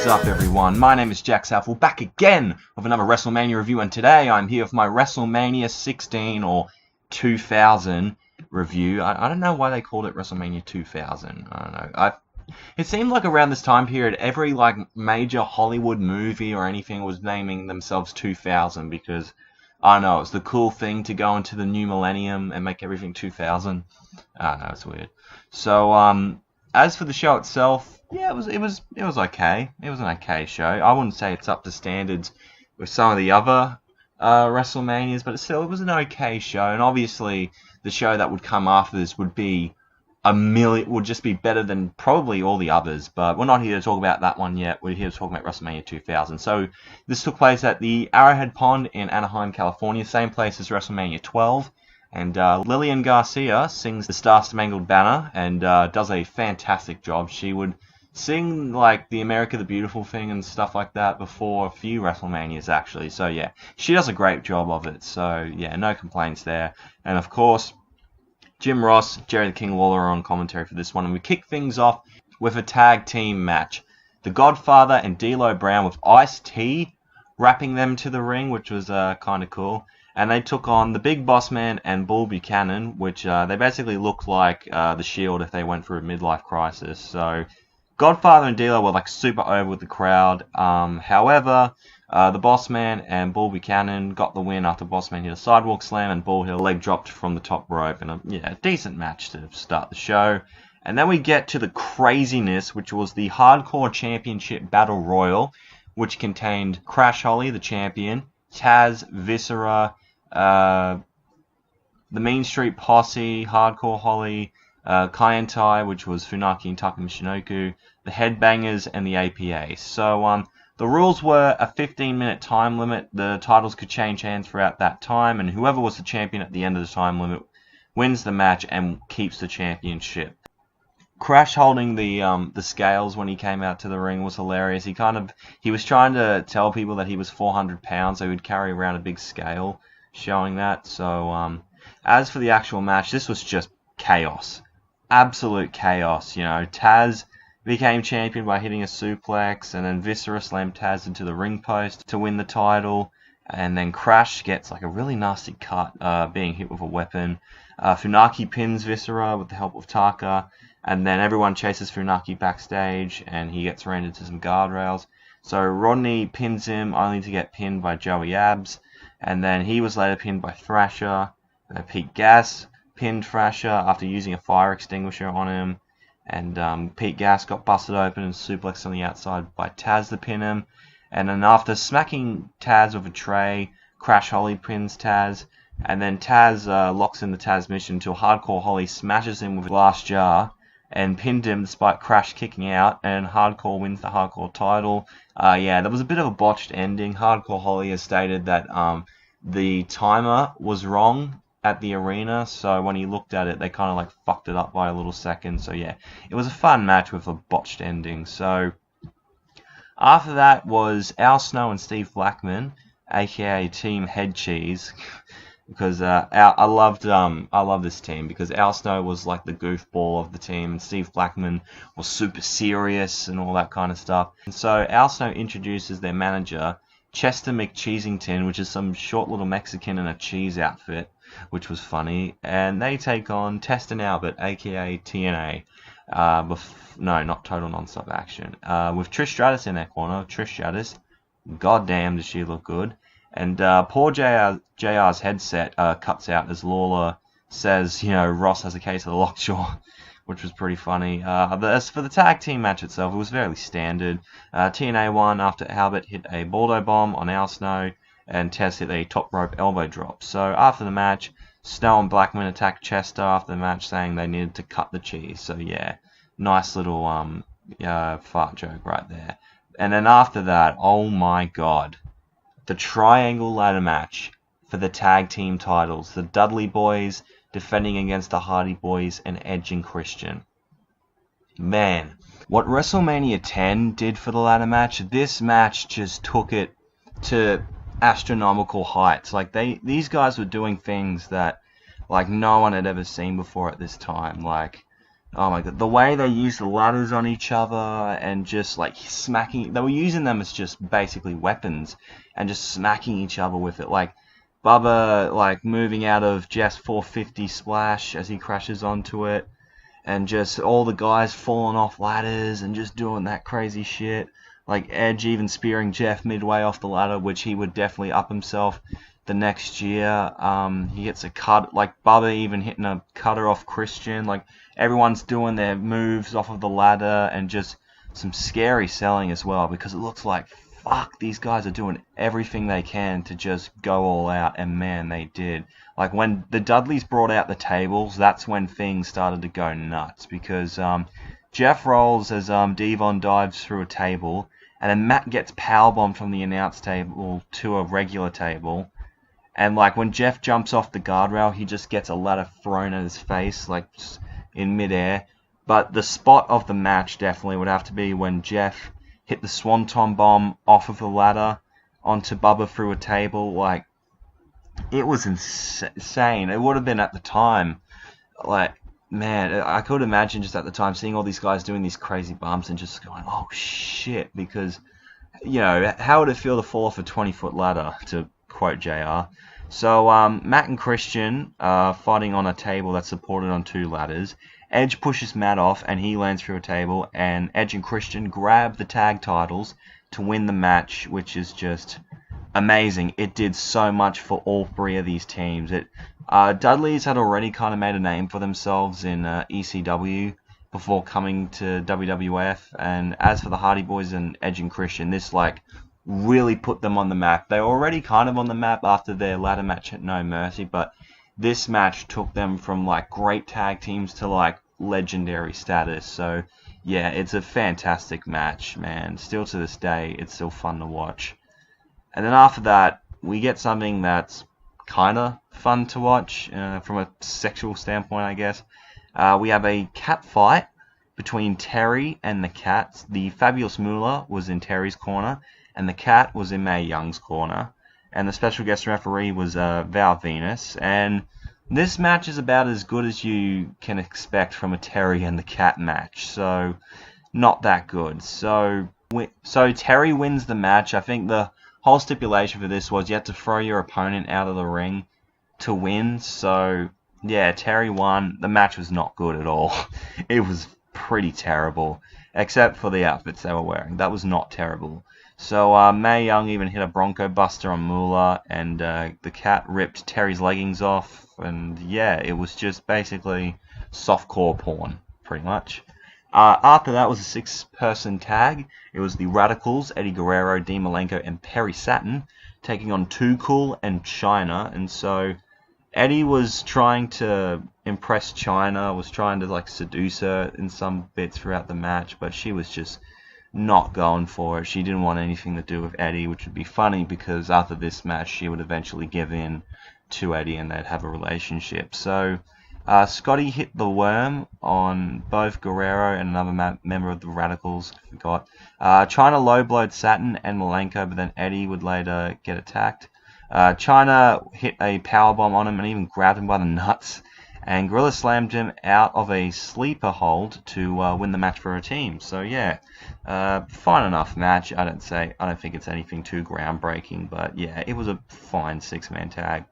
What's up, everyone? My name is Jack Southall, back again with another WrestleMania review, and today I'm here with my WrestleMania 16 or 2000 review. I don't know why they called it WrestleMania 2000. I don't know. It seemed like around this time period, every major Hollywood movie or anything was naming themselves 2000 because, I don't know, it's the cool thing to go into the new millennium and make everything 2000. I don't know, it's weird. So, as for the show itself, yeah, it was okay. It was an okay show. I wouldn't say it's up to standards with some of the other WrestleManias, but it was an okay show. And obviously, the show that would come after this would be would just be better than probably all the others. But we're not here to talk about that one yet. We're here to talk about WrestleMania 2000. So this took place at the Arrowhead Pond in Anaheim, California, same place as WrestleMania 12. And Lillian Garcia sings the Star Spangled Banner and does a fantastic job. She would sing the America the Beautiful thing and stuff like that before a few WrestleManias actually. So yeah, she does a great job of it. So yeah, no complaints there. And of course, Jim Ross, Jerry the King Lawler are on commentary for this one. And we kick things off with a tag team match. The Godfather and DLo Brown with Ice-T wrapping them to the ring, which was kind of cool. And they took on the Big Boss Man and Bull Buchanan, which they basically looked like the Shield if they went through a midlife crisis. So Godfather and DLo were super over with the crowd. However, the Boss Man and Bull Buchanan got the win after Boss Man hit a sidewalk slam and Bull hit a leg dropped from the top rope. And a decent match to start the show. And then we get to the craziness, which was the Hardcore Championship Battle Royal, which contained Crash Holly, the champion, Taz, Viscera, the Mean Street Posse, Hardcore Holly, Kaientai, which was Funaki and Taka Michinoku, the Headbangers, and the APA. So the rules were a 15-minute time limit. The titles could change hands throughout that time, and whoever was the champion at the end of the time limit wins the match and keeps the championship. Crash holding the scales when he came out to the ring was hilarious. He was trying to tell people that he was 400 pounds, so he would carry around a big scale showing that. So as for the actual match, this was just chaos. Absolute chaos. Taz became champion by hitting a suplex, and then Viscera slammed Taz into the ring post to win the title. And then Crash gets a really nasty cut, being hit with a weapon. Funaki pins Viscera with the help of Taka. And then everyone chases Funaki backstage, and he gets ran into some guardrails. So Rodney pins him, only to get pinned by Joey Abs. And then he was later pinned by Thrasher. Pete Gas pinned Thrasher after using a fire extinguisher on him. And Pete Gas got busted open and suplexed on the outside by Taz to pin him. And then after smacking Taz with a tray, Crash Holly pins Taz. And then Taz locks in the Taz mission until Hardcore Holly smashes him with a glass jar and pinned him despite Crash kicking out, and Hardcore wins the Hardcore title. There was a bit of a botched ending. Hardcore Holly has stated that the timer was wrong at the arena, so when he looked at it, they kind of fucked it up by a little second. So yeah, it was a fun match with a botched ending. So after that was Al Snow and Steve Blackman, aka Team Head Cheese. Because I love this team because Al Snow was the goofball of the team, and Steve Blackman was super serious and all that kind of stuff. And so Al Snow introduces their manager, Chester McCheeserton, which is some short little Mexican in a cheese outfit, which was funny. And they take on Test and Albert, aka TNA. No, not Total Nonstop Action. With Trish Stratus in their corner. Trish Stratus, goddamn does she look good. And poor JR's headset cuts out as Lawler says, Ross has a case of the lockjaw, which was pretty funny. As for the tag team match itself, it was fairly standard. TNA won after Albert hit a Baldo bomb on Al Snow, and Tess hit a top rope elbow drop. So after the match, Snow and Blackman attacked Chester after the match, saying they needed to cut the cheese. So yeah, nice little fart joke right there. And then after that, oh my god. The Triangle Ladder Match for the tag team titles. The Dudley Boys defending against the Hardy Boys and Edge and Christian. Man, what WrestleMania 10 did for the ladder match, this match just took it to astronomical heights. These guys were doing things that no one had ever seen before at this time. Oh my god, the way they used the ladders on each other and just like smacking, they were using them as just basically weapons and just smacking each other with it. Like Bubba like moving out of Jeff's 450 splash as he crashes onto it, and just all the guys falling off ladders and just doing that crazy shit. Like Edge even spearing Jeff midway off the ladder, which he would definitely up himself the next year. He gets a cut, like Bubba even hitting a cutter off Christian. Like everyone's doing their moves off of the ladder, and just some scary selling as well, because it looks like, fuck, these guys are doing everything they can to just go all out, and man, they did. Like when the Dudleys brought out the tables, that's when things started to go nuts, because Jeff rolls as Devon dives through a table, and then Matt gets powerbombed from the announce table to a regular table. And like when Jeff jumps off the guardrail, he just gets a ladder thrown at his face, like just in midair. But the spot of the match definitely would have to be when Jeff hit the Swanton bomb off of the ladder onto Bubba through a table. Like, it was insane. It would have been at the time, like, man, I could imagine just at the time seeing all these guys doing these crazy bumps and just going, oh shit, because, you know, how would it feel to fall off a 20-foot ladder, to quote JR? So Matt and Christian fighting on a table that's supported on two ladders. Edge pushes Matt off and he lands through a table, and Edge and Christian grab the tag titles to win the match, which is just amazing. It did so much for all three of these teams. Dudley's had already kind of made a name for themselves in ECW before coming to WWF, and as for the Hardy Boys and Edge and Christian, this like really put them on the map. They were already kind of on the map after their ladder match at No Mercy, but this match took them from like great tag teams to like legendary status. So yeah, it's a fantastic match, man. Still to this day, it's still fun to watch. And then after that, we get something that's kind of fun to watch from a sexual standpoint, I guess. We have a cat fight between Terri and the Cat. The fabulous Moolah was in Terri's corner, and the Cat was in Mae Young's corner. And the special guest referee was Val Venis. And this match is about as good as you can expect from a Terri and the Cat match. So, not that good. So Terri wins the match. I think the whole stipulation for this was you had to throw your opponent out of the ring to win. So, yeah, Terri won. The match was not good at all. It was pretty terrible, except for the outfits they were wearing. That was not terrible. So Mae Young even hit a Bronco Buster on Moolah, and the Cat ripped Terri's leggings off, and yeah, it was just basically softcore porn, pretty much. After that was a 6-person tag. It was the Radicalz, Eddie Guerrero, Dean Malenko, and Perry Saturn taking on Too Cool and Chyna. And so Eddie was trying to impress Chyna, was trying to like seduce her in some bits throughout the match, but she was just not going for it. She didn't want anything to do with Eddie, which would be funny because after this match she would eventually give in to Eddie and they'd have a relationship. So Scotty hit the worm on both Guerrero and another member of the Radicalz, I forgot. Chyna low-blowed Saturn and Malenko, but then Eddie would later get attacked. Chyna hit a powerbomb on him and even grabbed him by the nuts, and Gorilla slammed him out of a sleeper hold to win the match for her team. So yeah, fine enough match. I don't think it's anything too groundbreaking, but yeah, it was a fine 6-man tag.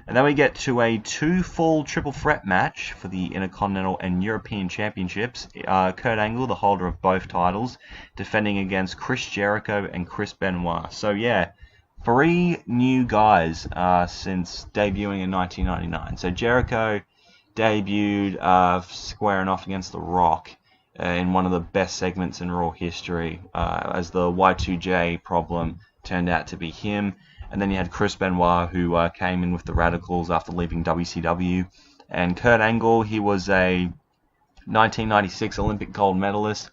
And then we get to a 2-fall triple threat match for the Intercontinental and European Championships. Kurt Angle, the holder of both titles, defending against Chris Jericho and Chris Benoit. So yeah, 3 new guys since debuting in 1999. So Jericho debuted squaring off against The Rock in one of the best segments in Raw history, as the Y2J problem turned out to be him. And then you had Chris Benoit, who came in with the Radicalz after leaving WCW. And Kurt Angle, he was a 1996 Olympic gold medalist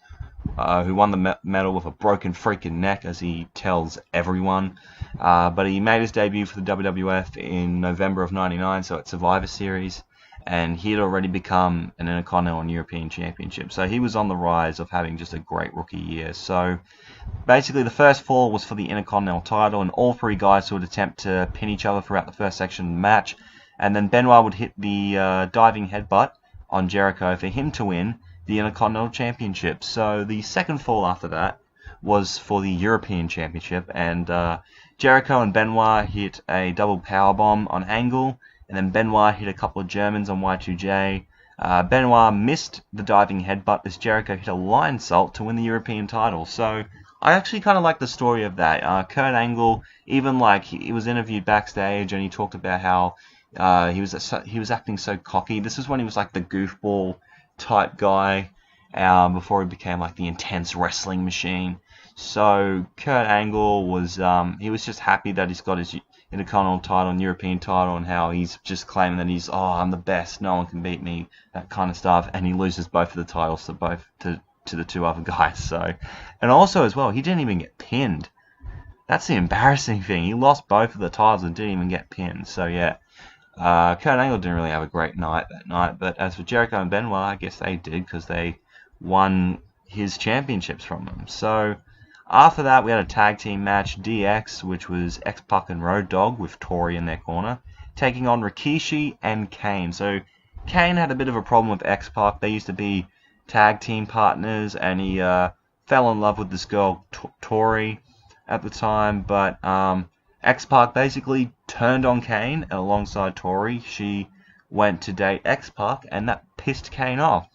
who won the medal with a broken freaking neck, as he tells everyone. But he made his debut for the WWF in November of '99, so at Survivor Series. And he had already become an Intercontinental and European Championship. So he was on the rise of having just a great rookie year. So basically the first fall was for the Intercontinental title, and all 3 guys would attempt to pin each other throughout the first section of the match. And then Benoit would hit the diving headbutt on Jericho for him to win the Intercontinental Championship. So the second fall after that was for the European Championship, and Jericho and Benoit hit a double powerbomb on Angle, and then Benoit hit a couple of Germans on Y2J. Benoit missed the diving headbutt as Jericho hit a lion salt to win the European title. So I actually kind of like the story of that. Kurt Angle, even like he was interviewed backstage, and he talked about how he was acting so cocky. This is when he was like the goofball type guy before he became like the intense wrestling machine. So Kurt Angle was he was just happy that he's got his Intercontinental title and European title, and how he's just claiming that he's, I'm the best, no one can beat me, that kind of stuff, and he loses both of the titles to the two other guys. So, and also as well, he didn't even get pinned. That's the embarrassing thing. He lost both of the titles and didn't even get pinned. So yeah, Kurt Angle didn't really have a great night that night. But as for Jericho and Benoit, I guess they did, because they won his championships from him. So after that, we had a tag team match, DX, which was X-Pac and Road Dogg with Terri in their corner, taking on Rikishi and Kane. So Kane had a bit of a problem with X-Pac. They used to be tag team partners, and he fell in love with this girl, Terri, at the time. But X-Pac basically turned on Kane, and alongside Terri, she went to date X-Pac, and that pissed Kane off.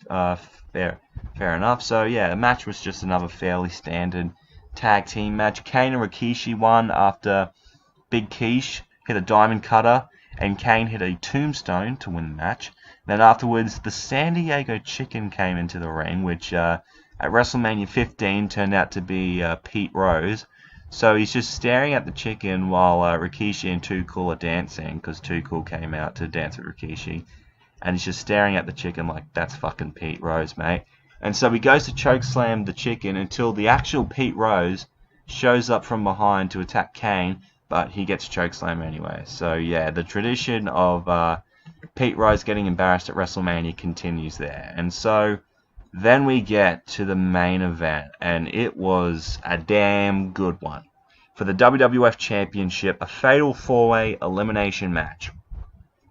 Fair enough. So yeah, the match was just another fairly standard tag team match. Kane and Rikishi won after Big Quiche hit a diamond cutter and Kane hit a tombstone to win the match. Then afterwards, the San Diego Chicken came into the ring, which at WrestleMania 15 turned out to be Pete Rose. So he's just staring at the chicken while Rikishi and Too Cool are dancing, because Too Cool came out to dance with Rikishi. And he's just staring at the chicken like, that's fucking Pete Rose, mate. And so he goes to chokeslam the chicken until the actual Pete Rose shows up from behind to attack Kane, but he gets chokeslammed anyway. So yeah, the tradition of Pete Rose getting embarrassed at WrestleMania continues there. And so then we get to the main event, and it was a damn good one. For the WWF Championship, a fatal 4-way elimination match.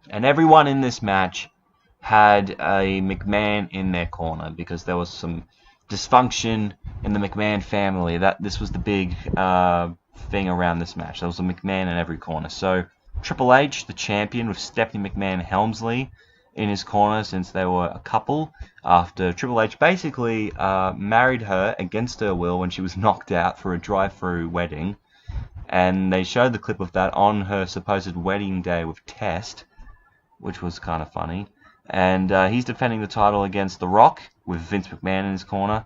And everyone in this match had a McMahon in their corner, because there was some dysfunction in the McMahon family. This was the big thing around this match. There was a McMahon in every corner. So Triple H, the champion, with Stephanie McMahon-Helmsley in his corner, since they were a couple, after Triple H basically married her against her will when she was knocked out for a drive-through wedding. And they showed the clip of that on her supposed wedding day with Test, which was kind of funny. And he's defending the title against The Rock with Vince McMahon in his corner,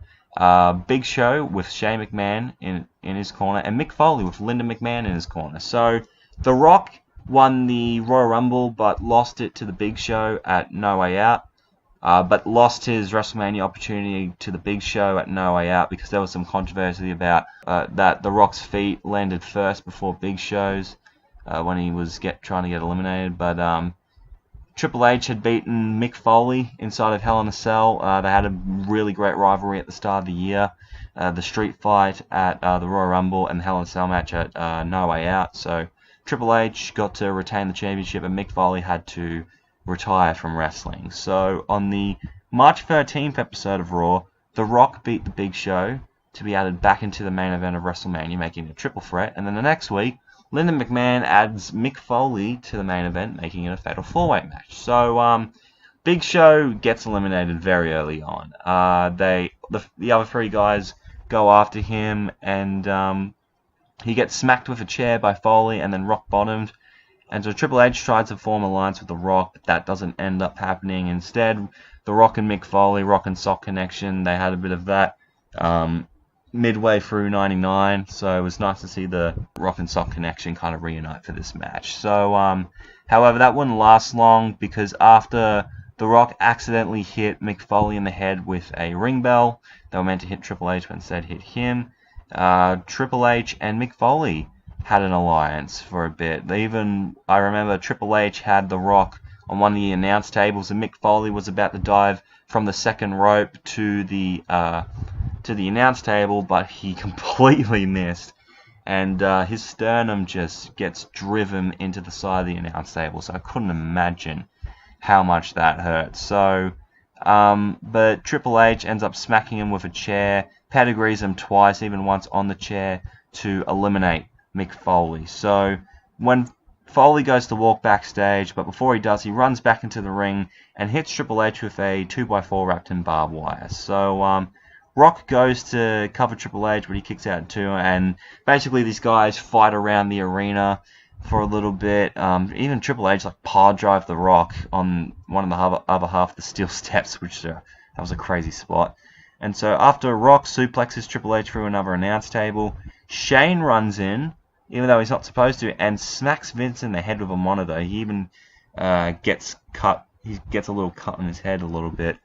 Big Show with Shane McMahon in his corner, and Mick Foley with Linda McMahon in his corner. So The Rock won the Royal Rumble, but lost it to the Big Show at No Way Out, but lost his WrestleMania opportunity to the Big Show at No Way Out, because there was some controversy about that The Rock's feet landed first before Big Show's when he was trying to get eliminated. But Triple H had beaten Mick Foley inside of Hell in a Cell. They had a really great rivalry at the start of the year. The street fight at the Royal Rumble and the Hell in a Cell match at No Way Out. So Triple H got to retain the championship, and Mick Foley had to retire from wrestling. So on the March 13th episode of Raw, The Rock beat the Big Show to be added back into the main event of WrestleMania, making it a triple threat. And then the next week, Linda McMahon adds Mick Foley to the main event, making it a fatal 4-way match. So Big Show gets eliminated very early on. The other three guys go after him, and he gets smacked with a chair by Foley and then rock bottomed. And so Triple H tries to form an alliance with The Rock, but that doesn't end up happening. Instead, The Rock and Mick Foley, Rock and Sock connection, they had a bit of that midway through 99, so it was nice to see the Rock and Sock connection kind of reunite for this match. So, however, that wouldn't last long, because after The Rock accidentally hit Mick Foley in the head with a ring bell, they were meant to hit Triple H, but instead hit him. Triple H and Mick Foley had an alliance for a bit. I remember Triple H had The Rock on one of the announce tables, and Mick Foley was about to dive from the second rope to the announce table, but he completely missed, and his sternum just gets driven into the side of the announce table. So I couldn't imagine how much that hurt. So But Triple H ends up smacking him with a chair, pedigrees him twice, even once on the chair, to eliminate Mick Foley. So when Foley goes to walk backstage, but before he does, he runs back into the ring and hits Triple H with a 2x4 wrapped in barbed wire. So Rock goes to cover Triple H, but he kicks out in two, and basically these guys fight around the arena for a little bit. Even Triple H power drive the Rock on one of the other half of the steel steps, which that was a crazy spot. And so after Rock suplexes Triple H through another announce table, Shane runs in, even though he's not supposed to, and smacks Vince in the head with a monitor. He even gets cut. He gets a little cut on his head a little bit.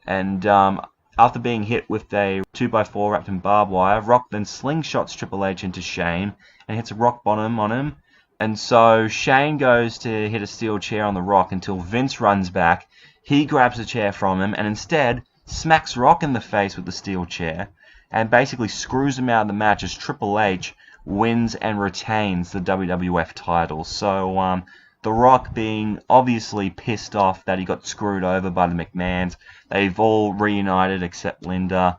And after being hit with a 2x4 wrapped in barbed wire, Rock then slingshots Triple H into Shane and hits a rock bottom on him. And so Shane goes to hit a steel chair on the Rock until Vince runs back. He grabs the chair from him and instead smacks Rock in the face with the steel chair and basically screws him out of the match as Triple H wins and retains the WWF title. So The Rock, being obviously pissed off that he got screwed over by the McMahons, they've all reunited except Linda.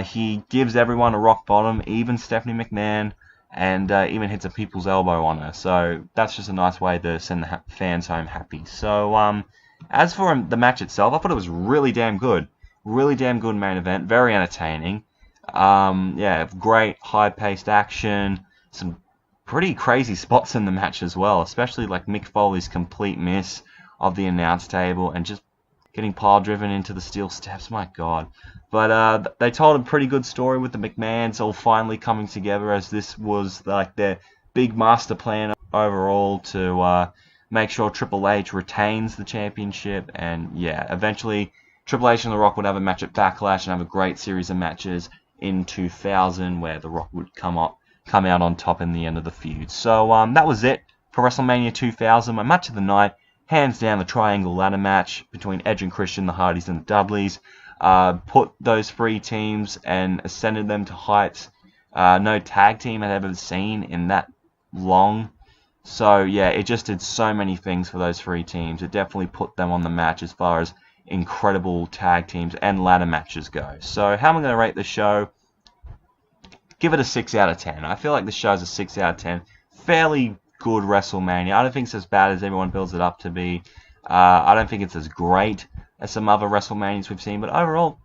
He gives everyone a rock bottom, even Stephanie McMahon, and even hits a people's elbow on her. So that's just a nice way to send the fans home happy. So as for the match itself, I thought it was really damn good. Really damn good main event. Very entertaining. Yeah, great high-paced action. Some pretty crazy spots in the match as well, especially like Mick Foley's complete miss of the announce table and just getting pile-driven into the steel steps. My God. But they told a pretty good story with the McMahons all finally coming together, as this was like their big master plan overall to make sure Triple H retains the championship. And yeah, eventually Triple H and The Rock would have a match at Backlash and have a great series of matches in 2000 where The Rock would come out on top in the end of the feud. So that was it for WrestleMania 2000. My match of the night, hands down, the triangle ladder match between Edge and Christian, the Hardys and the Dudleys. Put those three teams and ascended them to heights no tag team had ever seen in that long. So yeah, it just did so many things for those three teams. It definitely put them on the match as far as incredible tag teams and ladder matches go. So how am I going to rate the show? Give it a 6 out of 10. I feel like the show's a 6 out of 10. Fairly good WrestleMania. I don't think it's as bad as everyone builds it up to be. I don't think it's as great as some other WrestleManias we've seen, but overall,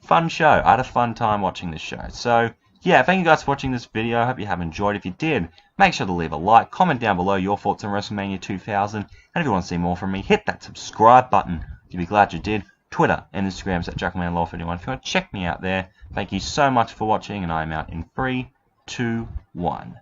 fun show. I had a fun time watching this show. So yeah, thank you guys for watching this video. I hope you have enjoyed. If you did, make sure to leave a like, comment down below your thoughts on WrestleMania 2000, and if you want to see more from me, hit that subscribe button. You'll be glad you did. Twitter and Instagram's at JackmanLaw51. If you want to check me out there, thank you so much for watching, and I'm out in 3, 2, 1.